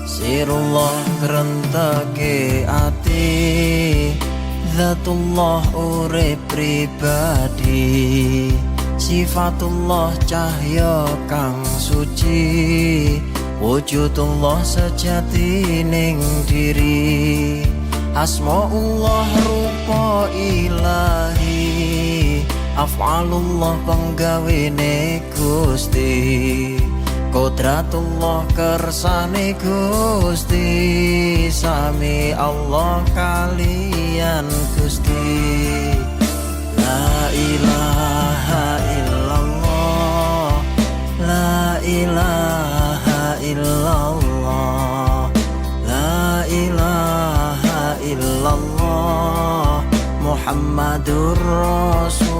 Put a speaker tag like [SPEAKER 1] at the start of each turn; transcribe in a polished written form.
[SPEAKER 1] Sirullah kerentake ati, Zatullah urip pribadi, Sifatullah cahya kang suci, Wujudullah sejati ning diri, Asmaullah rupa ilahi, Af'alullah penggawene Gusti, Qudratullah kersane Gusti, Sami Allah kalian Gusti. La ilaha illallah, La ilaha illallah, La ilaha illallah, Muhammadur Rasul.